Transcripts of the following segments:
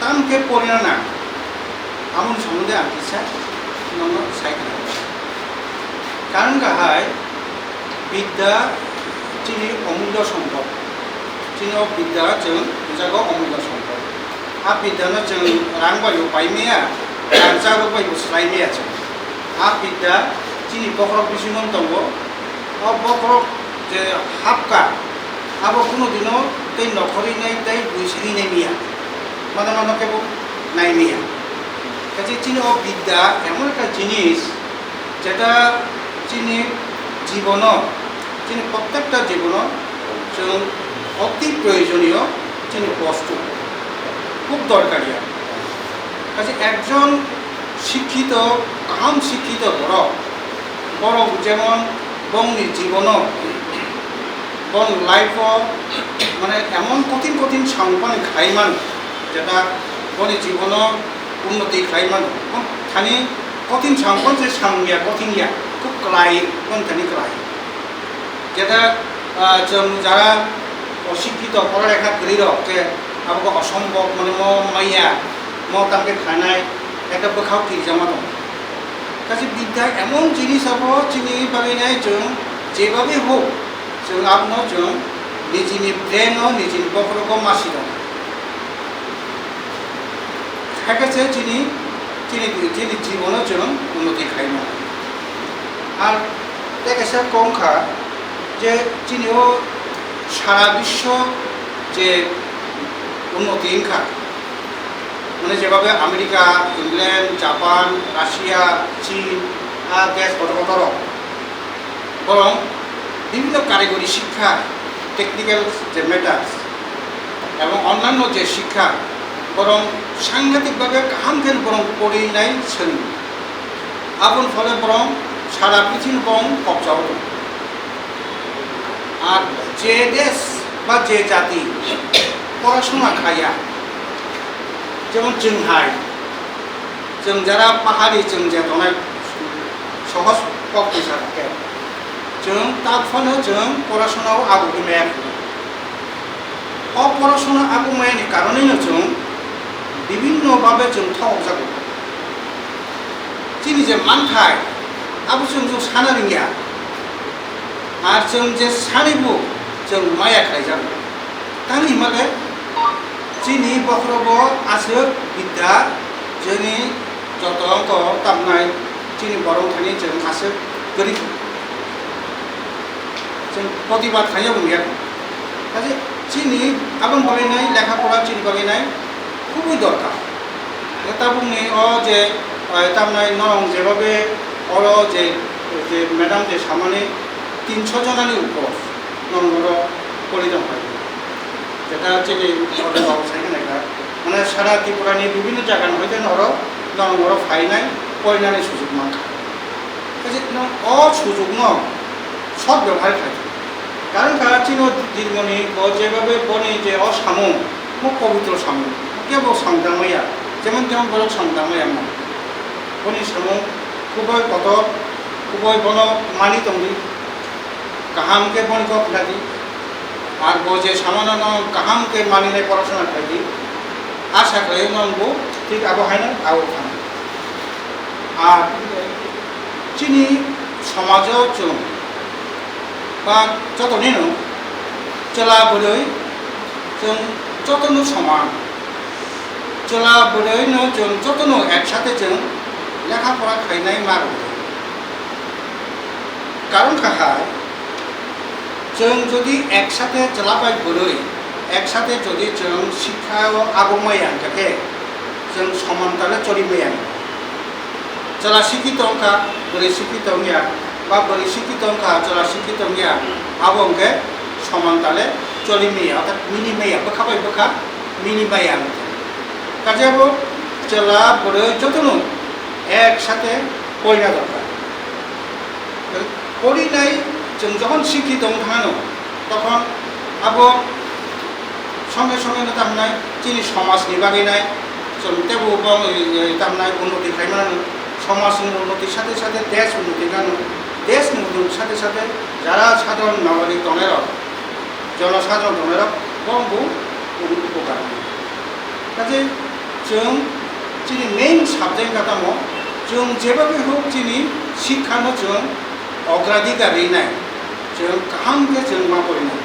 tamke পরিণানা আমন সম্বন্ধে আনকিসা নন cycle কারণ গাহায় বিদ্যা চিনি অমূল্য সম্পদ চিনি বিদ্যা जों বুঝাগো অমূল্য সম্পদ आ বিদ্যানো जों রাং বায়ু পাইমেয়া রাংজাগো বায়ু স্লাইমেয়া जों आ বিদ্যা চিনি বখরক বিসিমন দङ বখরক যে হাপকা আবো কোনো দিনও তাই নখরি নাই তাই বুঝি নাই মিয়া মানে ননকে নাই মিয়া কাজে চিনি ও বিদ্যা এমন একটা জিনিস যেটা চিনি জীবন চিনি প্রত্যেকটা জীবন অতি প্রয়োজনীয় চিনি বস্তু খুব দরকারি কাজে একজন শিক্ষিত কাম শিক্ষিত বড় যেমন বংনি জীবন বং লাইফ মানে এমন কঠিন কঠিন সাংপান খাইমান যেটা বনি জীবন উন্নতি খাইমান থানি কঠিন সাংপান যে সাংয়া কঠিনিয়া খুব ক্লাই কোন থানি ক্লাই যেটা যারা অশিক্ষিত পড়ালেখা করিল যে আবহাওয়া অসম্ভব মানে মাইয়া তাকে খানায় একটা বোখাওটি জমা দं কাজে বিদ্যা এমন জিনিস হবো চিনি বাগাইনায় जों যেভাবে হোক जों आपनो जों निजिनि ब्रेन निजिनि बखरखौ मासि दं खायसे चिनि জীবনে जों उन्नति खालामनो আর দেখেছে কমখা যে চিনিও সারা বিশ্ব যে উন্নতি ইনখা মানে যেভাবে আমেরিকা ইংল্যান্ড জাপান রাশিয়া চীন দেশ বড় বরং বিভিন্ন কারিগরি শিক্ষা টেকনিক্যাল যে ম্যাটার্স এবং অন্যান্য যে শিক্ষা বরং সাংঘাতিকভাবে কাহামখেন বরং পড়েই নাই ছেন আপন ফলে বরং সারা পৃথিবী বরং কবজাও দं আর যে দেশ বা যে জাতি পড়াশোনা খায়া যেমন जोंहाय जों যারা পাহাড়ি जों যে অনেক সহজ পথ থাকে जों তার ফলে जों পড়াশোনাও আগুমায়া অপড়াশোনা আগুমায়ানি কারণেই जों বিভিন্নভাবে जों ঠকজাগো চিনি যে মানথায় আবু जों সানা रिंगिया আর जों যে সানিবো जों माया खायजागो तांनि माले চিনি বখরব আছে বিদ্যা जोंनि যত অঙ্ক তামনাय চিনি বরং থানি जों আছে গরি जों প্রতিবাদ খাইয়া বুনিয়া কাজে চিনি আবন বাগাইনাय লেখাপড়া চিনি বাগাইনাय খুবই দরকার এটা বুনি যে তামনাय নরং যেভাবে যে ম্যাডাম যে সামনে 300 জনানি উপর নম্বর পরিদম হয় যেটা চিনি মানে সারা ত্রিপুরানি বিভিন্ন জায়গা হইতে নর ফাইনাই পয়নানি সুযোগ মাখা কাজে অসুযোগ সৎ ব্যবহার থাকে কারণ চিনো দীর্ঘনি যেভাবে বনি যে অসামু মুখ পবিত্র সামু কেবল সংগ্রামইয়া যেমন বড় সংগ্রামইয়া বনি সামু খুবই কত খুবই বন মানি তঙ্গি কাহামকে বনি খাদি আর যে সামান্য কাহামকে মানিনাय পড়াশোনা খাদি আশা করে নঙ্গো ঠিক আবহাওয়া আও খান আর চিনি সমাজও जों বা যতনিনো চলাবৈ जों যতনো সমান চলাবৈনো जों যতনো একসাথে जों লেখাপড়া খাইনাय মারো কারণ কাহায় जों যদি একসাথে চলাবাই বৈ একসাথে যদি जों শিক্ষা আগুমায়া থাকে जों সমানতালে চলিমায়া চলা শিক্ষিত অঙ্কা বলে শিক্ষিত অঙ্গিয়া বা বলে শিক্ষিত অঙ্কা চলা শিক্ষিত অঙ্গিয়া আবংকে সমানতালে চলিমায়া অর্থাৎ মিনিমায়া বখাবাই বখা মিনিমায়া কাজে আবো চলা বৈ যতনো একসাথে পড়া দরকার পড়িনাय जों যখন শিক্ষিত থানো তখন আবো সঙ্গে সঙ্গে তামনাय চিনি সমাজনি বাগাইনাय जों তেবো তামনাय উন্নতি খাইমান সমাজनि উন্নতির সাথে সাথে দেশ উন্নতি গানো দেশ উন্নতির সাথে সাথে যারা সাধারণ নাগরিক দনের জনসাধারণ দনের বঙ্গ উপকার কাজে जों जोंनि मेन साबजेक्ट गातामो जों जेबाबो होक जोंनि शिक्षानो जों अग्राधिकार होनाय जों गाहामके जों मा फरायनाय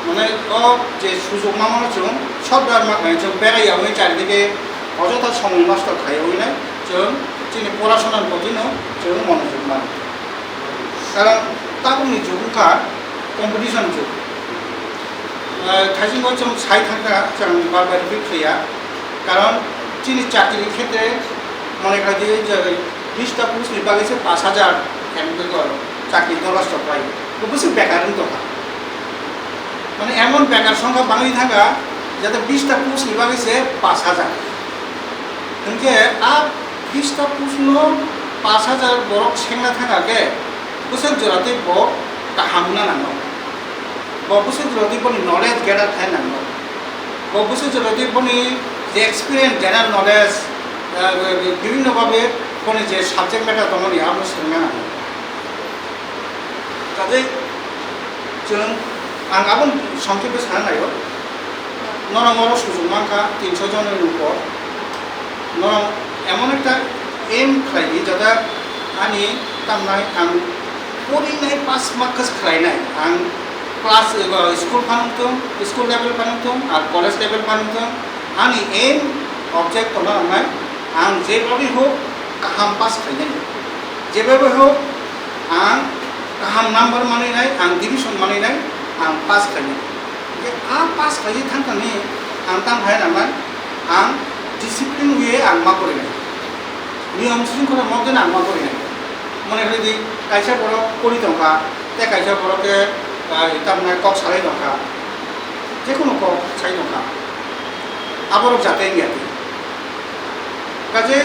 মানে যে সুযোগ মামানো जों সববার মাখায় जों বেড়াইয়াवै চারিদিকে অযথা সময় নষ্ট খাইয়াवै নাই जों जोंनि পড়াশোনার প্রতিनो जों মনোযোগ মান কারণ তাবुनि जुगखा कम्पिटिशन जुग खायसेखौ जों साइ थाखा जों बारबार बिख्रिया কারণ जोंनि চাকরির ক্ষেত্রে মনে করি যে 20টা পোস্টनि बागैसो 5000 ক্যান্ডিডেট চাকরি দরখাস্ত পাই তো বুঝি বেকারই কথা মানে এমন বেকার সংখ্যা বাঙালি থাকা যাতে 20টা পোস্টनि बागैसो 5000 কিন্তু আর 20টা পোস্টनो 5000 বড় সেংনা থাকাকে बोसोर जराते बो गाहामना नांगौ बो बोसोर जराते बनि नलेज गेदार थानांगौ बो बोसोर जराते बनि जे एक्सपीरियंस जनरल नलेज विभिन्न भावे बनि जे सब्जेक्ट मेटार दंनि आमो सोंना नांगौ काजे जों आं गाबोन संक्षेपे साननायो नरमर सुजुमाखा 300 जननि ऊपर नरम एमन एकटा एम खालामि जाता आंनि तामनाय आं फरायनाय 5 मार्कस खालायनाय आं क्लास स्कुल फानदों स्कुल लेवल फानदों आरो कलेज लेवल फानदों आंनि एम अबजेक्ट खालामनाय आं जेब्लाबो होक गाहाम पास खालायनाय जेब्लाबो होक आं गाहाम नाम्बार मानिनाय आं डिभिजन मानिनाय आं पास खालायनाय आं पास खालाय थांखांनि आं तांहाय नालाय आं डिसिप्लिन वे आं मा फरायनाय नियम शृंखला मते आं मा फरायनाय मने करी कायसा बड़ करी दंखा ते कायसा बड़के तारमाने कक सालाय दंखा जेकुनु कक साइ दंखा आबर जाते गयाते काजे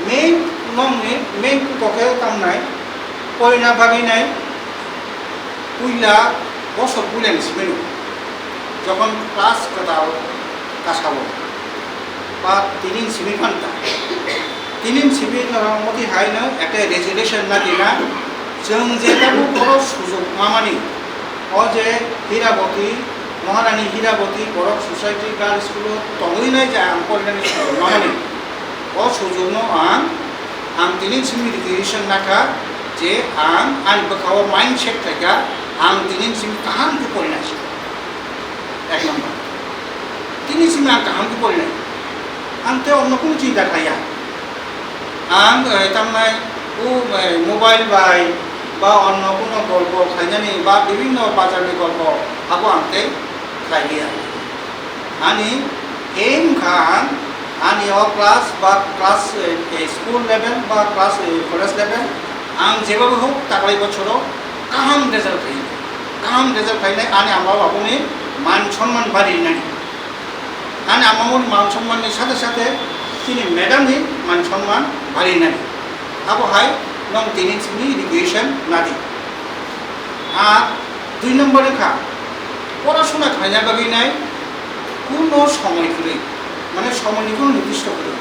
मेन नंनि मेन कके तामनाय पयना बागैनाय पुइला बसर पुइलानि सिमेनु যখন ক্লাস কথাও কাছাবো বা 3 ইঞ্চি সিমিফান্তা 3 ইঞ্চি সিমিফান্তার মধ্যে হাইনো একটা রেজুলেশন না দিনা जों जेब्लाबो बर' सुजुग मामानि जे हिराबती महारानी हिराबती बर' ससाइटि गार्ल्स स्कुल दंहैनाय जा आं फरायनायनि सुजुग मामानि सुजुगनो आं दिनैसिम इडुकेसन नाखा जे आं बोखाव माइंड सेट थाखा आं दिनैसिम गाहामखौ फरायनायसै एक नम्बर दिनैसिम आं गाहामखौ फरायनाय आं ते अन्य कुनु चिन्ता थाया आं तारमाने मोबाइल बाय बा अन्य कोनो गल्प खायनानै बा विभिन्न बाजारनि गल्प हाबो आंते खायलिया आंनि एम खान आंनि क्लास बा क्लास स्कुल लेवल बा क्लास कलेज लेवल आं जेबाबो होक थांनाय बोसोराव गाहाम रेजाल्ट खायनाय आंनि आमा बाबुनि मान सम्मान बारिनाय आंनि आमामोन मान सम्माननि साथे साथे जोंनि मेडामनि मान सम्मान बारिनाय आबहाय नम दिनैसिमनि इडुकेसन नादि दुई नम्बर खा पढ़ाशोना खायना बागैनाय कोनो समय फैयो माने समयनि कोनो निर्दिष्ट फैयो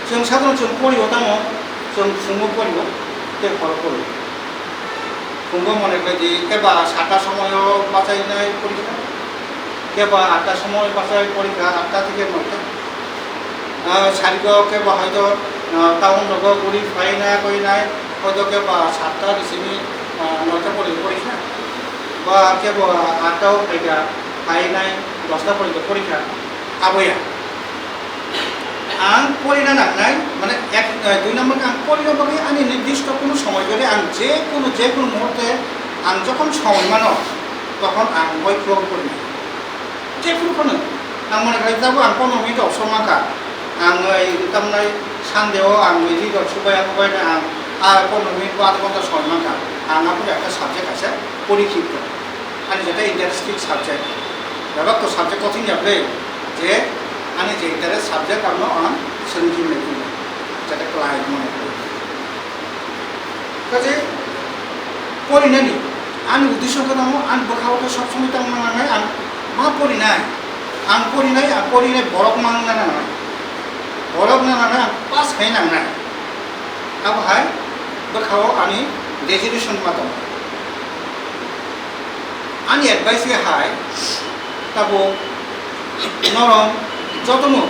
जों साधारण जों पढ़ियो दङ जों फुङाव पढ़ियो ते हराव पढ़ियो फुङाव मने बायदि केबा 7टा समायाव बासायनाय परीक्षा केबा 8टा समय बासाय परीक्षा 8टा থেকে 9টা सारिगाव केबा हयতো टाउन लोगों गुड़ी फाइना कोई ना हयतो केबा 7टा रिसिमी 9टा परीक्षा बा केबा 8टाव फाइगा फाइनाय 10टा परीक्षा आबैया आं पढ़िना नांनाय माने एक दुई नम्बर आं पढ़िनो बागै आंनि निर्दिष्ट कोनो समय गले आं जे कोनो मुहूर्ते आं जखन समय मानो तखन आं बयखौबो पढ़िनाय जेखुनुखौनो आं मने खालामजाबो आं 15 मिनिटाव समाखा आं तारमाने सानदेआव आं बिदि सुबाय आं 15 मिनिट बा आधा घन्टा समय माखा आंहा একটা সাবজেক্ট আছে পরীক্ষিত आंनि যেটা ইন্টারেস্টিং সাবজেক্ট এবার তো সাবজেক্ট কঠিন যাবে যে आंनि जे इन्टारेस्ट साबजेक्ट आं सोलोंफिननो फैयो जाहाथे क्लाइन्ट मने काजे पढ़िनायनि आंनि उद्देश्यखौ दङ आं बोखावखौ सब समय थांनानै आं मा पढ़िनाय आं पढ़िनाय बरफ नांनानै आं पास खालामनांनाय आबहाय बोखाव आंनि ग्रेजुएसन मा दं आंनि एडभाइस हाय ताबो नरम যতনো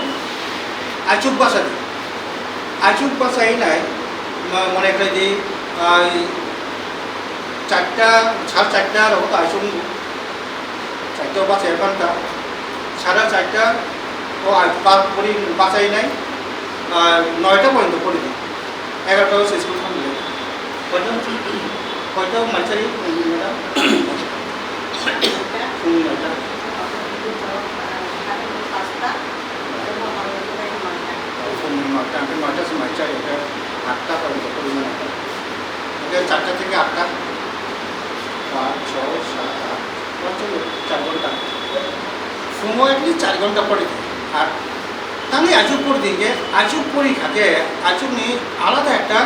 আইচুক বাসাদি আইচুক বাসাই নাই মনে করে যে 4টা 4:30 রকম আইচুক 4টা বাসায় 1 ঘন্টা 4:30 ও পরি বাসাই নাই আর 9টা পর্যন্ত পড়ে দিই 11টা স্কুল থামলে হয়তো মাঝারি ম্যাডাম ফুল 9টা আমি 9টার সময় চাই এটা 8টা পর্যন্ত পরিমাণ এটা 4টা থেকে 8টা 5, 6, 7, 8 4 ঘন্টা সময় অ্যাটলিস্ট 4 ঘন্টা পড়ে দিই আর তাহলে আজুক পড়ে দিই যে আজুক পরীক্ষাকে আজুক নিয়ে আলাদা একটা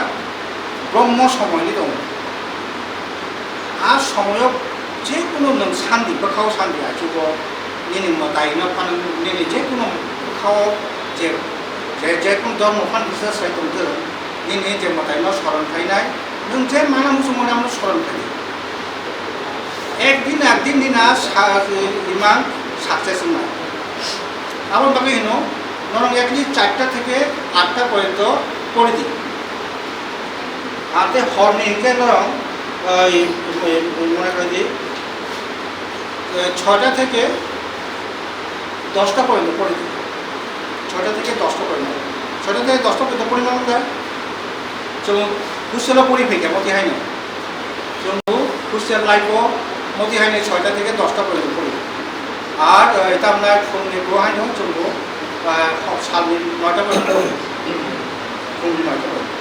ব্রহ্ম সময় নিতে আর সময়ও যে কোনো শান্তি খাও শান্তি আজুক নিয়ে তাইনো নিয়ে যে কোনো খাও যে যে কোনো ধর্ম ফান বিশ্বাস রাখতে নিয়ে যে তাইনো স্মরণ খাইনাই नों जे माना मुसुम मने আমরা স্মরণ করি একদিন দিনা ইমান সাকসেস না আমার বাকি হিনো নরং একলি 4টা থেকে 8টা পর্যন্ত পড়ে দিই আতে হরনি কে নরং মনে করে দিই 6টা থেকে 10টা পর্যন্ত পড়ে দিই 6টা থেকে 10টা পর্যন্ত 6টা থেকে 10টা পর্যন্ত পরিমাণ দেয় যেমন হুসেলা পরিফেকে মতি হাইনি যেমন হুসেল লাইফও মতি হাইনি 6টা থেকে 10টা পর্যন্ত পড়ি আর এটা আপনার ফোননি গ্রহাইনো যেমন সালনি 9টা পর্যন্ত ফোননি 9টা পর্যন্ত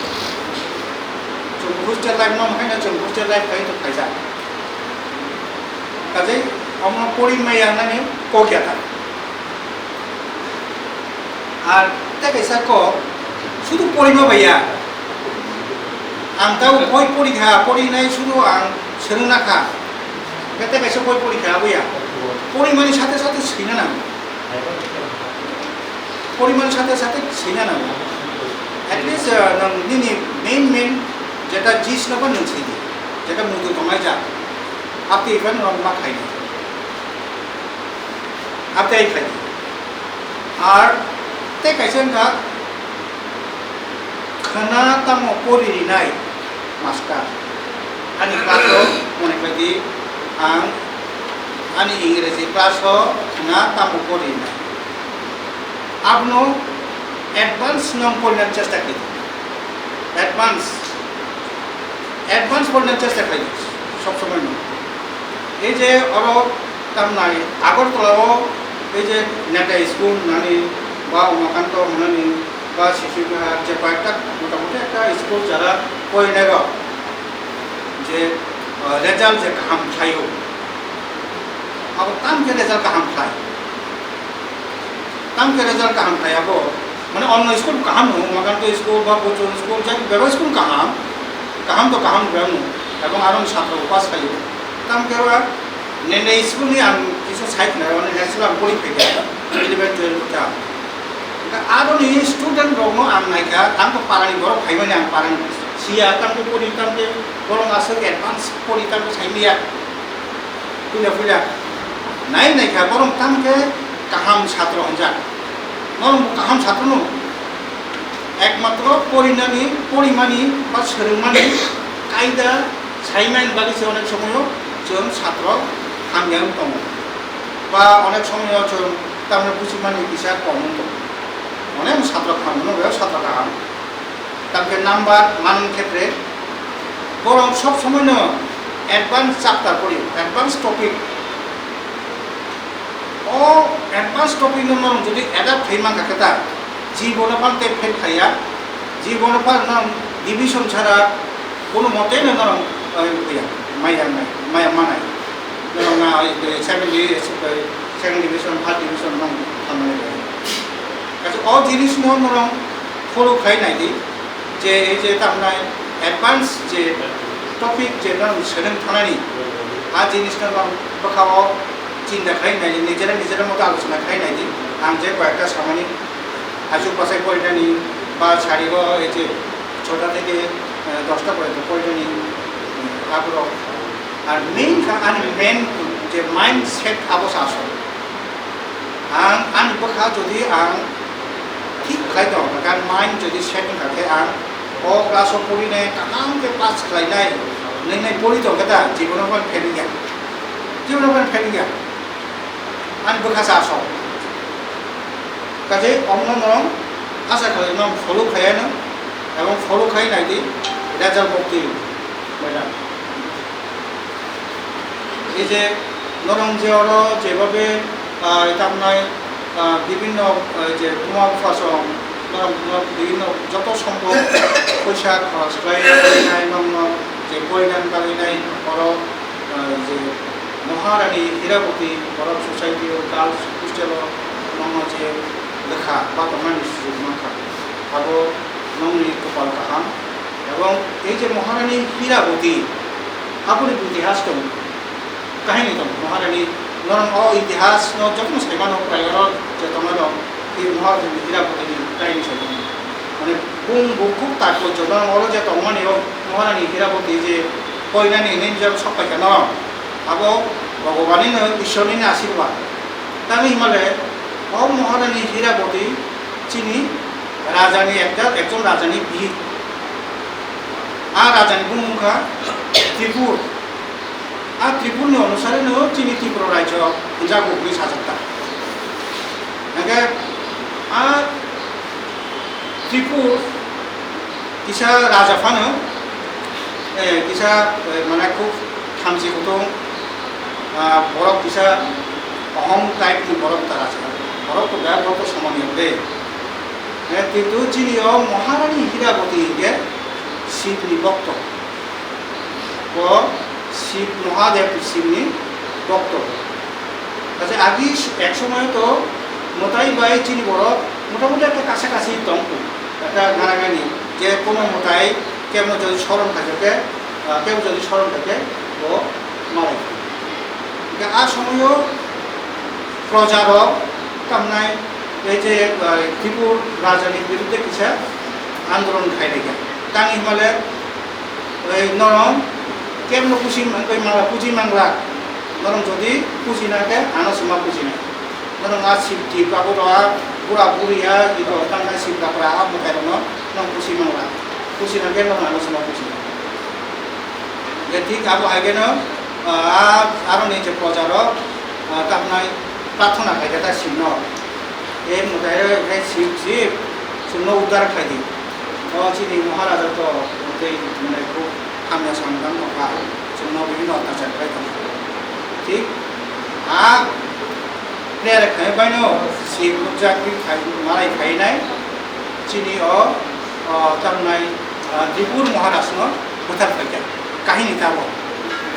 যেমন হুসেল লাইফ নাম হাইনা যেমন হুসেল লাইফ হাইতো খাইজা কাজেই আমরা পরিমাই আনানি কোকিয়াতা আর তাকে শুধু পরিমা ভাইয়া आं दा बय परीक्षा पढ़नाय शुधु आं सोलोंना खा बेते कैसे बय परीक्षा बैया परिमाणनि साथे साथे सैना नांगौ परिमाणनि साथे साथे सैना नांगौ एटलिस्ट नोंनि मेन जेटा जिस नबा नों सैदि जेटा मुदु दंगाय जा आपते इफान नों मा खायनो आपते आइ खायनो आर ते कैसे का खाना तामो परिनाय मास्टार आंनि क्लासाव मने बायदि आं आंनि इंराजि क्लासाव ना तामो परिनाय आपनो एडभान्स नाम पढ़नाय चेष्टा करी एडभान्स पढ़नाय चेष्टा करी सब समय न এই যে আরো তামনাই আগরতলাও এই যে নেতা স্কুল নানি বা উমাকান্ত মনানি বা শিশু যে কয়েকটা মোটামুটি একটা স্কুল যারা পড়ে যে রেজাল্ট যে গাহাম খাইও আবার তামকে রেজাল্ট গাহাম খায় তামকে রেজাল্ট গাহাম খাইয়াবো মানে অন্য স্কুল গাহাম নো উমাকান্ত স্কুল বা বচন স্কুল যে বেবা স্কুল গাহাম তো গাহাম বেনো এবং আরো ছাত্র পাস খাইও তামকে নেনে স্কুলনি আं কিছু সাইট না মানে ন্যাশনাল আं পরীক্ষা দেয়া 11 12 টা आरो नि स्टूडेंट दङ आं नायखा आंखौ पारानि बर' फाइमानि आं पारानि सिया तांखौ परि बर' आसो एडभान्स परि तांखौ साइलिया फैला नायखा बर' तांखे गाहाम छात्र हंजा नरम गाहाम छात्र न एकमात्र परिनानि परिमानि बा सोलोंमानि कायदा साइमान बागैसो अनेक समाव जों छात्र हामयाव दङ बा अनेक समाव जों तांनो बुजिमानि बिसा कम दङ অনেক ছাত্র খাওয়ানো ছাত্র গাহাম তাকে নাম্বার মান ক্ষেত্রে বরং সব সময় অ্যাডভান্স চ্যাপ্টার পড়ি অ্যাডভান্স টপিক ও অ্যাডভান্স টপিক নরম যদি অ্যাডাপ্ট হইমান থাকেতা জীবনে পাল্টে ফেল খাইয়া জীবনে পাল ডিভিশন ছাড়া কোনো মতেই নরম হইয়া মায়া মানায় সেকেন্ড ডিভিশন ফার্স্ট ডিভিশন খামানে কাছে অ জিনিস নরম ফলো খাই নাইদি যে এই যে তামনাই অ্যাডভান্স যে টপিক যে নরম সেরেন থানানি আর জিনিসটা নরম বখাও চিন্তা খাই নাইদি নিজেরা মতো আলোচনা খাই নাইদি আं যে কয়েকটা সামানি আজু পাশাই পড়ানি বা সারিগ এই যে 6টা থেকে 10টা পর্যন্ত পড়ানি আগ্রহ আর মেইন যে মাইন্ড সেট আবশ্য আসল Ang baka jadi ang ঠিক খাই দं কাৰণ মাইণ্ড যদি সেটিং থাকে আং ও ক্লাছ পঢ়ি নাই কাহামকে পাছ খাই নাই নাই নাই পঢ়ি দं কেইটা জীৱনৰ পৰা ফেৰি গিয়া জীৱনৰ পৰা ফেৰি গিয়া আন বখাসা আস কাজে অন্য নরম আশা করে নম ফলো খায় না এবং ফলো খাই নাই দি রেজাল্ট মুক্তি ম্যাডাম এই যে নরম যে অর যেভাবে আপনার বিভিন্ন যে মুয়া ফাসং বিভিন্ন যত সম্ভব পয়সা খরচ খাই নম যে পরিধান কালিনাই বড় যে মহারানী হীরাবতী বড় সোসাইটি গার্লস হোস্টেল নম যে লেখা বা তোমার সুযোগ মাখা আবো নংনি কপাল কাহাম এবং এই যে মহারানী হীরাবতী আপনি ইতিহাস দম কাহিনী দম মহারানী নরম ইতিহাস যখন সাইমান প্রায় যে তোমার এই মহারানী হীরাবতী কাহিনী সাইমান মানে খুব তাৎপর্য নরম যে তোমার মহারানী হীরাবতী যে কইনানি নিজের সবাই কেন আবো ভগবানের ঈশ্বরের আশীর্বাদ তাহলে হিমালয়ে মহারানী হীরাবতী চিনি রাজানি একজন রাজানি ভিড় আর রাজানি বুমুখা ত্রিপুর আর ত্রিপুরনি অনুসারে চিনি ত্রিপুরা রাজ্য জাগুগি সাজাতা আর ত্রিপুর কিসা রাজা ফানো কিসা মানে খুব থামসি হতো বরফ কিসা অহম টাইপনি বরফ তার আছে বরফ তো বেয়া বরফ সমানীয় দে কিন্তু চিনি মহারানী হীরাবতী গে শিবনি ভক্ত ও শিব মহাদেব শিবনি ভক্ত কাজে আগে এক সময় তো মোটাই বাই চিনি বরফ মোটামুটি একটা কাছাকাছি দঙ্ক একটা গানাগানি যে কোনো মোটাই কেমন যদি স্মরণ থাকে কেউ যদি স্মরণ থাকে ও মারে আর সময়ও প্রচারক কামনায় এই যে ত্রিপুর রাজধানীর বিরুদ্ধে কিছু আন্দোলন খাই রেখে তাং হিমালয় ওই নরম কেমন পুঁজি মাংলা নরম যদি পুঁজি নাকে আনসমা পুঁজি না নরম আর শিবটি বাবুরা বুড়া বুড়িয়া দিল তাঙ্গা শিব গাপরা আব মতাই দङ নং পুঁজি মাংলা পুঁজি নাকে নং আনসমা পুঁজি ঠিক আবো হাইগেন আরো নিচে প্রচারক কামনায় প্রার্থনা খাইতে তার শিব এই মোটাই শিব শিব শূন্য উদ্ধার খাইদি চিনি মহারাজা তো মানে খুব হামলা সামদান নকা শূন্য বিভিন্ন অত্যাচার খাই ঠিক আর প্লেয়ার খাই বাইন শিব চাকরি খাই মারাই খাই নাই চিনি তামনাই ত্রিপুর মহারাজ কোথার খাইয়া কাহিনী তাব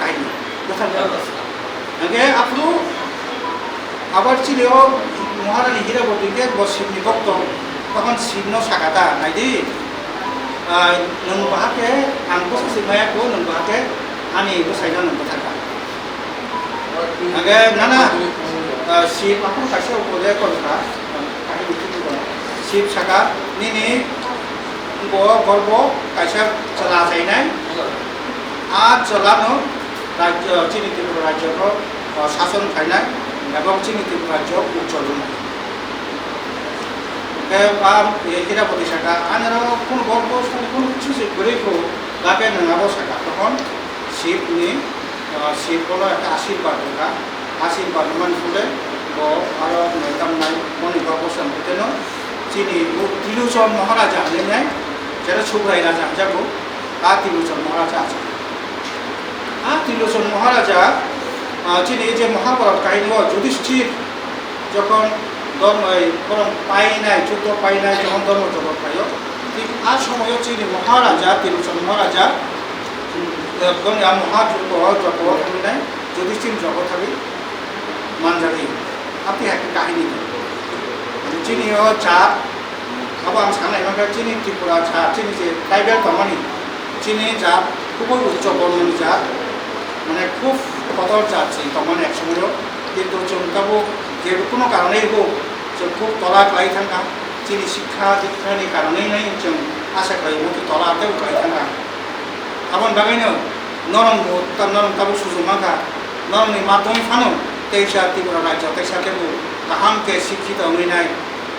কাহিনী কোথার আগে আপনি আবার ছিল মহারানী হীরাবতীকে শিবনি ভক্ত তখন শিবন সাকাতা নাইদি নংবাহাকে আংকো সাসিমায়াকো নংবাহাকে আনি বসাইনা নংবো থাকা আগে নানা শিব আপন কাছে উপদে কলকা কাহিনী কি শিব সাকা নিনি গর্ব কাছে চলা যায় নাই আর চলানো রাজ্য চিনি ত্রিপুরা রাজ্যকে শাসন খাইনাই এবং চিনি ত্রিপুরা রাজ্য উজ্জ্বল হীরাবতী শাখা আনারও কোনো গল্প কোনো কিছু গরিবও লাগে নঙাবো শাখা তখন শিবনি শিব হলো একটা আশীর্বাদ লেখা আশীর্বাদ মান ফুলে আরো তামনাই মণিভর বসন হতেন চিনি তিলুচন মহারাজা নেই যেটা ছুবরাই রাজা যাবো আর তিলুচন মহারাজা আছে আর তিলুচন মহারাজা চিনি যে মহাভারত কাহিনী যুধিষ্ঠির যখন ধর্ম পাই নাই যুদ্ধ পাই নাই যখন ধর্ম জগৎ পাই ঠিক আর সময় চিনি মহারাজা তিলুচন মহারাজা মহাযুদ্ধ জগৎ নাই যুধিষ্ঠির জগৎ হবে মানজারি আপনি একটা কাহিনী চিনি চাপ আবার আমি সামনে চিনি ত্রিপুরা চাপ চিনি যে ট্রাইবেল কমানি চিনি জাত খুবই উচ্চ বর্ণনী জাত মানে খুব কদর জাত সেই তখন এক সময়ও কিন্তু जों যে কোনো কারণেই হোক जों খুব তলা গাই থাকা চিনি শিক্ষা দীক্ষাनि কারণেই নাই जों আশা করি মতো তলাতেও গাই থাকা আবার বাগাইনো নরম নরম তাবো সুযোগ মাখা নরমনি মাধ্যমে ফানো তেইশা ত্রিপুরা রাজ্য তেইশা गाहाम के शिक्षित होइनाय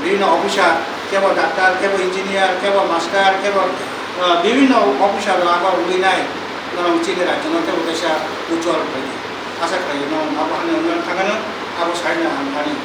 विभिन्न ऑफिसर केवल डाक्टर केवल इंजिनियर केवल मास्टर केवल विभिन्न ऑफिसर आबा उगैनाय नरम चीनी राज्य केवल देशा उज्जवल बायदि आशा खालामो आबो हानो थांगानो आबो साइना हानि